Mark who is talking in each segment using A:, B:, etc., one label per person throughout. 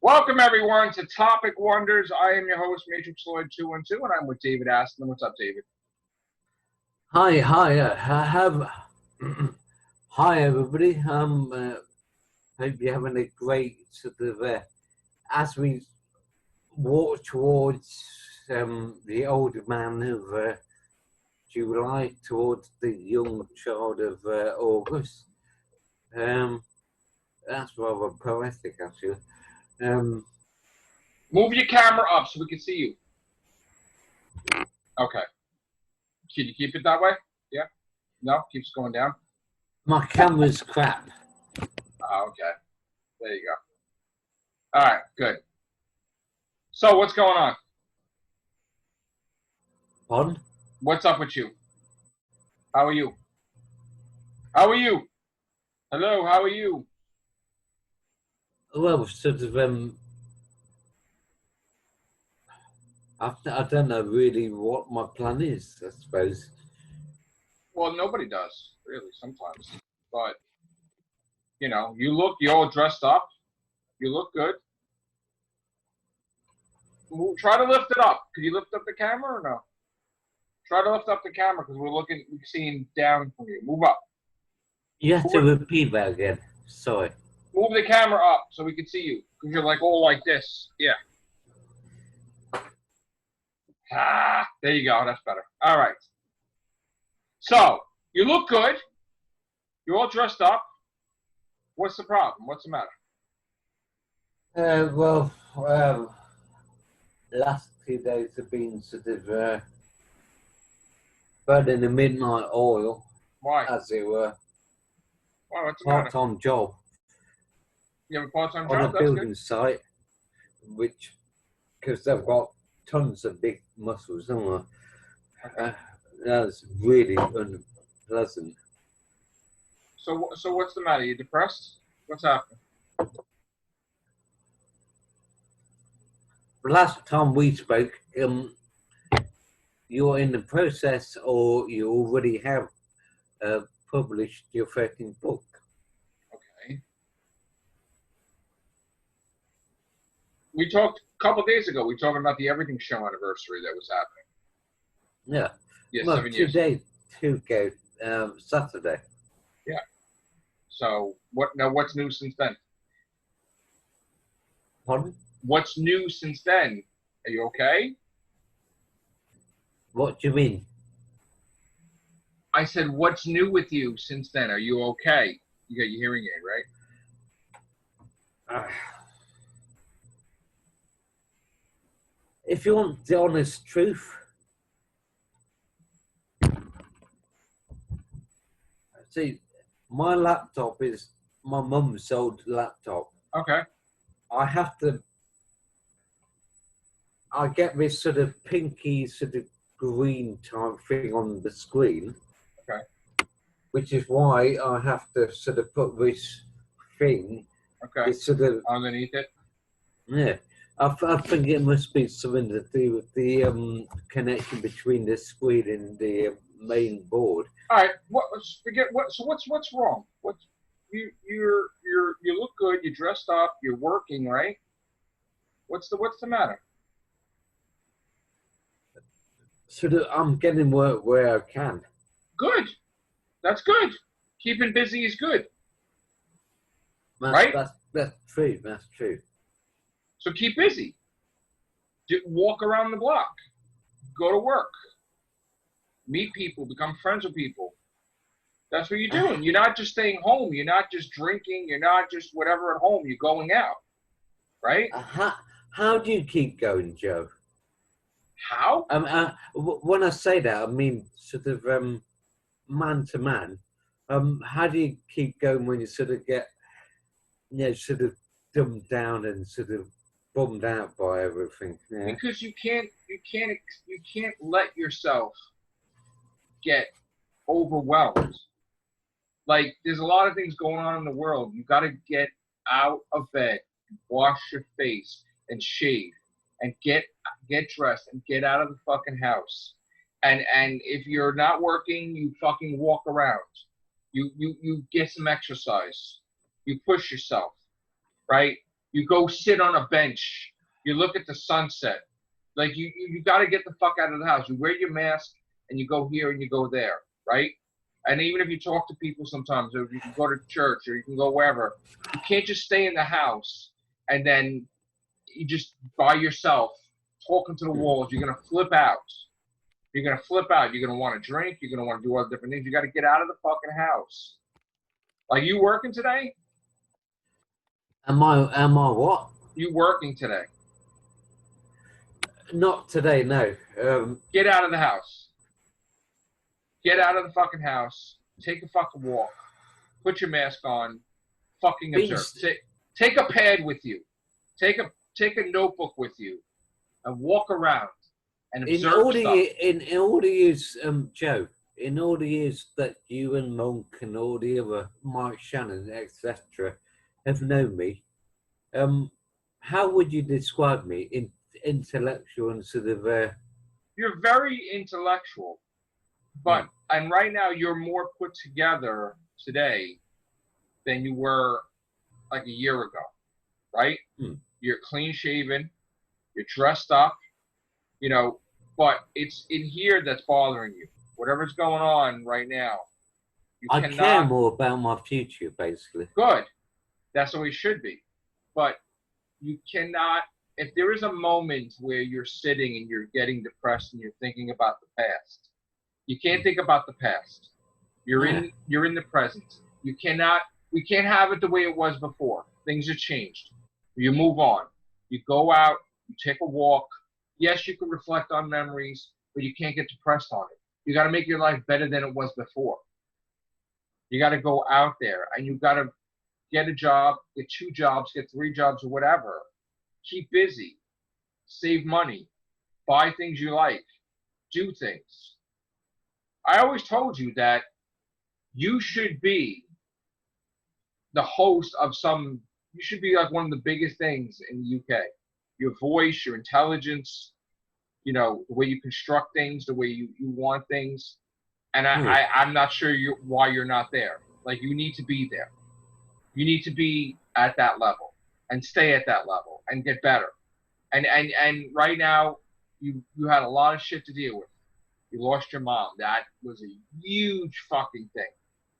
A: Welcome everyone to Topic Wonders. I am your host, Matrix Lloyd 212, and I'm with David Aston. What's up, David?
B: Hi, hi everybody. Hope you're having a great sort of as we walk towards the older man of July, towards the young child of August. That's rather poetic, actually.
A: Move your camera up so we can see you. Okay. Can you keep it that way? Yeah? No? Keeps going down?
B: My camera's crap.
A: Oh, okay. There you go. All right, good. So, what's going on?
B: On?
A: What's up with you? How are you? How are you? Hello, how are you?
B: Well, sort of, I don't know really what my plan is, I suppose.
A: Well, nobody does, really, sometimes. But, you know, you're all dressed up. You look good. Try to lift it up. Could you lift up the camera or no? Try to lift up the camera because we're seeing down from you. Move up.
B: You have to repeat that again. Sorry.
A: Move the camera up so we can see you because you're like all like this. Yeah. Ah, there you go. That's better. All right. So, you look good. You're all dressed up. What's the problem? What's the matter?
B: Last 2 days have been sort of burning the midnight oil.
A: Why?
B: As it were.
A: Why? What's the matter?
B: Part-time job.
A: You have a part-time job?
B: On a
A: That's
B: building
A: good.
B: site, which, because they've got tons of big muscles, don't they? That's really unpleasant.
A: So what's the matter? You depressed? What's happening?
B: Last time we spoke, you're in the process, or you already have published your 13th book.
A: Okay. We talked a couple of days ago. We talked about the Everything Show anniversary that was happening.
B: Yeah.
A: Yeah,
B: well,
A: 7 years.
B: 2 days ago, Saturday.
A: Yeah. So what's new since then?
B: Pardon?
A: What's new since then? Are you okay?
B: What do you mean?
A: I said, what's new with you since then? Are you okay? You got your hearing aid, right?
B: If you want the honest truth, see, my laptop is my mum's old laptop.
A: Okay.
B: I get this sort of pinky, sort of green type thing on the screen.
A: Okay.
B: Which is why I have to sort of put this thing.
A: Okay.
B: It's sort of
A: underneath it.
B: Yeah. I think it must be something to do with the connection between the screen and the main board.
A: All right. What's wrong? You look good. You're dressed up. You're working, right? What's the matter?
B: Sort of, I'm getting work where I can.
A: Good. That's good. Keeping busy is good. Right?
B: That's true. That's true.
A: So keep busy. Walk around the block. Go to work. Meet people. Become friends with people. That's what you're doing. You're not just staying home. You're not just drinking. You're not just whatever at home. You're going out. Right?
B: How do you keep going, Joe?
A: How?
B: When I say that, I mean sort of man to man. How do you keep going when you sort of get, sort of dumbed down and sort of bummed out by everything? Yeah?
A: Because you can't let yourself get overwhelmed. Like, there's a lot of things going on in the world. You got to get out of bed, wash your face, and shave, and get dressed, and get out of the fucking house. And if you're not working, you fucking walk around. You get some exercise. You push yourself, right? You go sit on a bench. You look at the sunset. Like you got to get the fuck out of the house. You wear your mask and you go here and you go there, right? And even if you talk to people sometimes, or you can go to church or you can go wherever, you can't just stay in the house and then you just by yourself talking to the walls. You're gonna flip out. You're gonna flip out. You're gonna want to drink. You're gonna want to do all different things. You got to get out of the fucking house. Like you working today?
B: Am I what?
A: You working today?
B: Not today, no.
A: Get out of the house. Get out of the fucking house. Take a fucking walk. Put your mask on. Fucking observe. Take a pad with you. Take a notebook with you, and walk around and observe stuff.
B: In all the years, Joe, in all the years that you and Monk and all the other Mike Shannon, etc., have known me, how would you describe me? Intellectual and sort of.
A: You're very intellectual, but and right now you're more put together today than you were like a year ago, right? You're clean shaven, you're dressed up, you know, but it's in here that's bothering you. Whatever's going on right now,
B: I care more about my future, basically.
A: Good, that's the way it should be, but you cannot. If there is a moment where you're sitting and you're getting depressed and you're thinking about the past, you can't think about the past. You're in the present. We can't have it the way it was before. Things have changed. You move on. You go out, you take a walk. Yes, you can reflect on memories, but you can't get depressed on it. You got to make your life better than it was before. You got to go out there and you got to get a job, get 2 jobs, get 3 jobs or whatever. Keep busy, save money, buy things you like, do things. I always told you that you should be the host of you should be like one of the biggest things in the UK. Your voice, your intelligence, you know, the way you construct things, the way you want things. And I'm not sure why you're not there. Like, you need to be there. You need to be at that level. And stay at that level and get better. And right now, you had a lot of shit to deal with. You lost your mom. That was a huge fucking thing.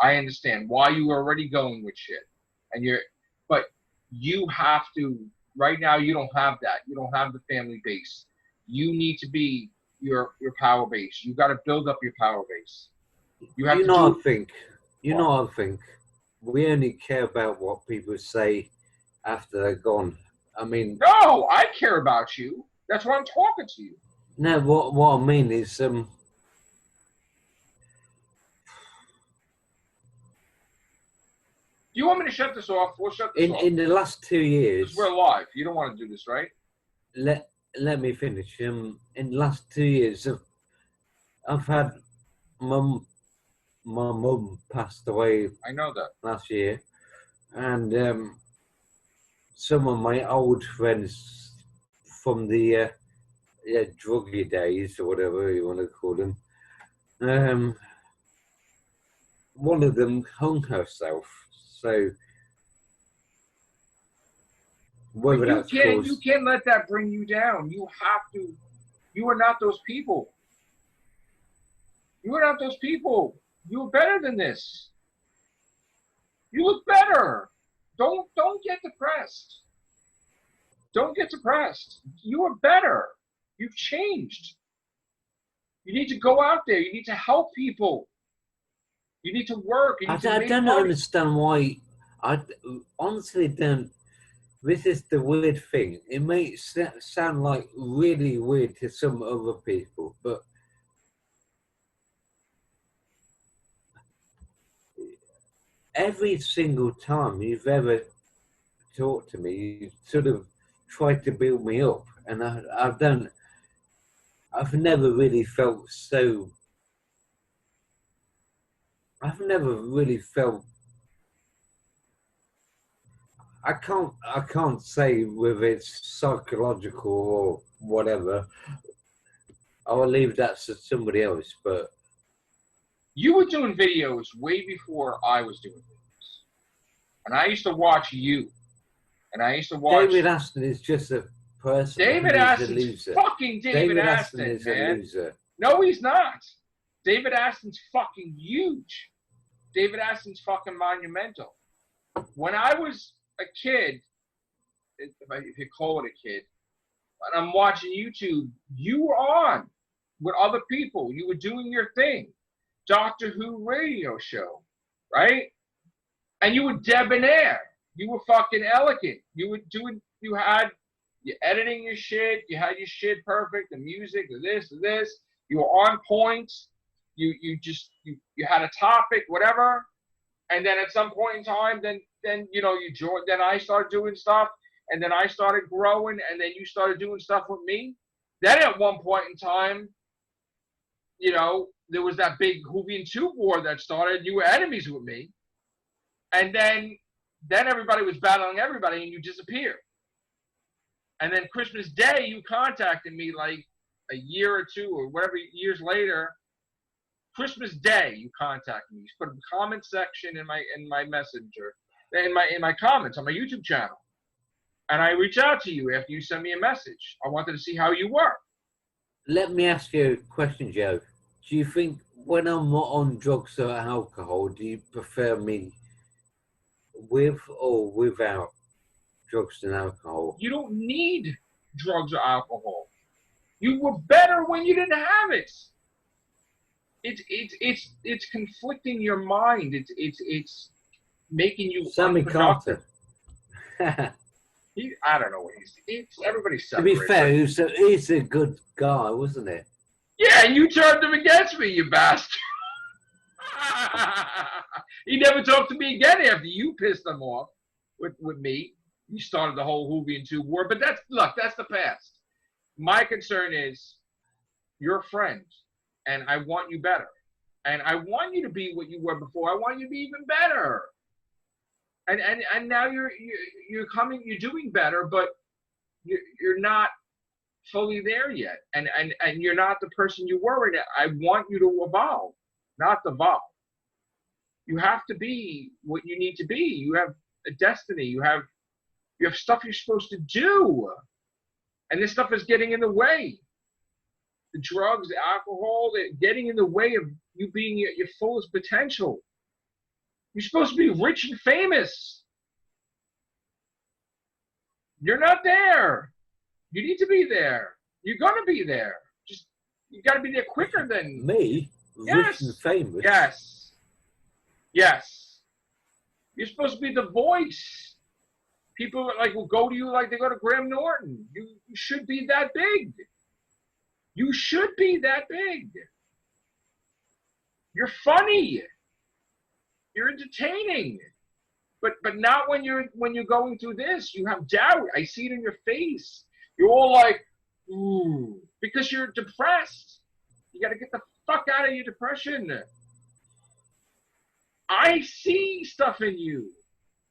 A: I understand why you were already going with shit. But you have to, right now you don't have that. You don't have the family base. You need to be your power base. You got to build up your power base. You know
B: what I think? We only care about what people say after they're gone. I mean,
A: no, I care about you. That's why I'm talking to you.
B: No, what I mean is,
A: do you want me to shut this off? We'll shut this off.
B: In the last 2 years,
A: we're live. You don't want to do this, right?
B: Let me finish. In the last 2 years, I've had my mum passed away.
A: I know that
B: last year, and some of my old friends from the druggy days, or whatever you want to call them, one of them hung herself. So whether that's
A: you can't let that bring you down. You have to. You are not those people. You are not those people. You're better than this. You look better. Don't get depressed. Don't get depressed. You are better. You've changed. You need to go out there. You need to help people. You need to work. You need to make
B: don't
A: money.
B: understand why. I honestly don't. This is the weird thing. It may sound like really weird to some other people, but every single time you've ever talked to me, you sort of tried to build me up, and I've never really felt so. I've never really felt. I can't say whether it's psychological or whatever. I'll leave that to somebody else, but.
A: You were doing videos way before I was doing videos. And I used to watch you. And I used to watch.
B: David Aston is just a person
A: David
B: who is a
A: Aston's
B: loser.
A: fucking David
B: Aston
A: Aston,
B: is
A: man.
B: a loser.
A: No, he's not. David Aston's fucking huge. David Aston's fucking monumental. When I was a kid, if you call it a kid, and I'm watching YouTube, you were on with other people. You were doing your thing. Doctor Who radio show, right? And you were debonair. You were fucking elegant. You were doing, you're editing your shit. You had your shit perfect. The music, this. You were on point. You had a topic, whatever. And then at some point in time, then you know, you joined. Then I started doing stuff, and then I started growing, and then you started doing stuff with me. Then at one point in time, you know, there was that big Hoovian Tube war that started. You were enemies with me, and then everybody was battling everybody, and you disappeared. And then Christmas Day, you contacted me like a year or two or whatever years later. Christmas Day, you contacted me. You put a comment section in my messenger, in my comments on my YouTube channel, and I reached out to you after you sent me a message. I wanted to see how you were.
B: Let me ask you a question, Joe. Do you think when I'm not on drugs or alcohol, do you prefer me with or without drugs and alcohol?
A: You don't need drugs or alcohol. You were better when you didn't have it. It's conflicting your mind. It's making you
B: Sammy
A: unproductive.
B: Carter.
A: I don't know what it's everybody's
B: To be
A: separate.
B: fair, he's a good guy, wasn't he?
A: Yeah, and you turned him against me, you bastard. He never talked to me again after you pissed him off with me. You started the whole Hoovian Tube war, but that's the past. My concern is you're a friend, and I want you better. And I want you to be what you were before. I want you to be even better. And now you're doing better, but you're not fully there yet. And you're not the person you were. And I want you to evolve, not devolve. You have to be what you need to be. You have a destiny. You have stuff you're supposed to do. And this stuff is getting in the way. The drugs, the alcohol, they're getting in the way of you being at your fullest potential. You're supposed to be rich and famous. You're not there. You need to be there. You're going to be there. Just, you got to be there quicker than
B: me.
A: Yes.
B: Rich and famous.
A: Yes. You're supposed to be the voice. People will go to you like they go to Graham Norton. You should be that big. You should be that big. You're funny. You're entertaining. But not when you're going through this. You have doubt. I see it in your face. You're all like, ooh, because you're depressed. You got to get the fuck out of your depression. I see stuff in you.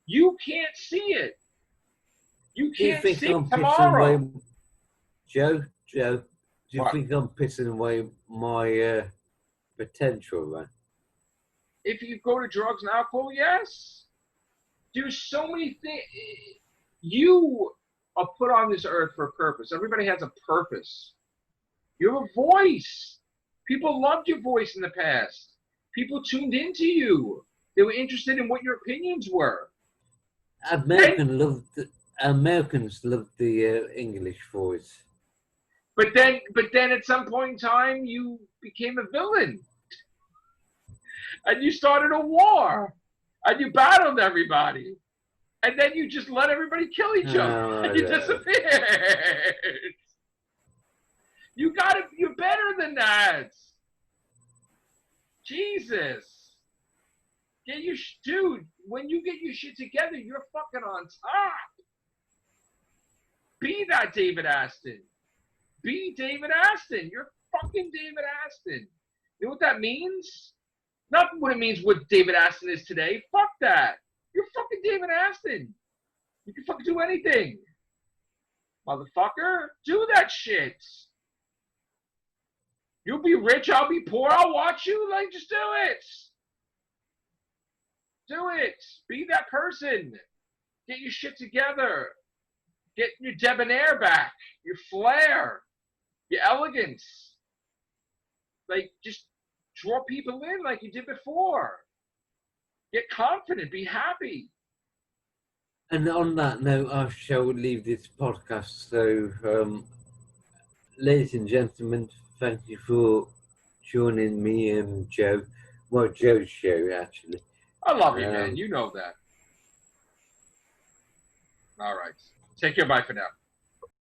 A: You can't see it. You can't see it tomorrow.
B: Joe, do you
A: What?
B: think I'm pissing away my potential, man?
A: If you go to drugs and alcohol, yes. There's so many things. You are put on this earth for a purpose. Everybody has a purpose. You have a voice. People loved your voice in the past. People tuned into you. They were interested in what your opinions were.
B: Americans loved the English voice.
A: But then at some point in time, you became a villain. And you started a war. And you battled everybody. And then you just let everybody kill each other. And you disappeared. You're better than that. Jesus. Dude, when you get your shit together, you're fucking on top. Be that David Aston. Be David Aston. You're fucking David Aston. You know what that means? Not what it means what David Aston is today. Fuck that. You're fucking David Aston. You can fucking do anything. Motherfucker, do that shit. You'll be rich, I'll be poor, I'll watch you. Just do it. Do it. Be that person. Get your shit together. Get your debonair back, your flair, your elegance. Like, just draw people in like you did before. Get confident. Be happy.
B: And on that note, I shall leave this podcast. So, ladies and gentlemen, thank you for joining me and Joe. Well, Joe's show, actually.
A: I love you, man. You know that. All right. Take care. Bye for now.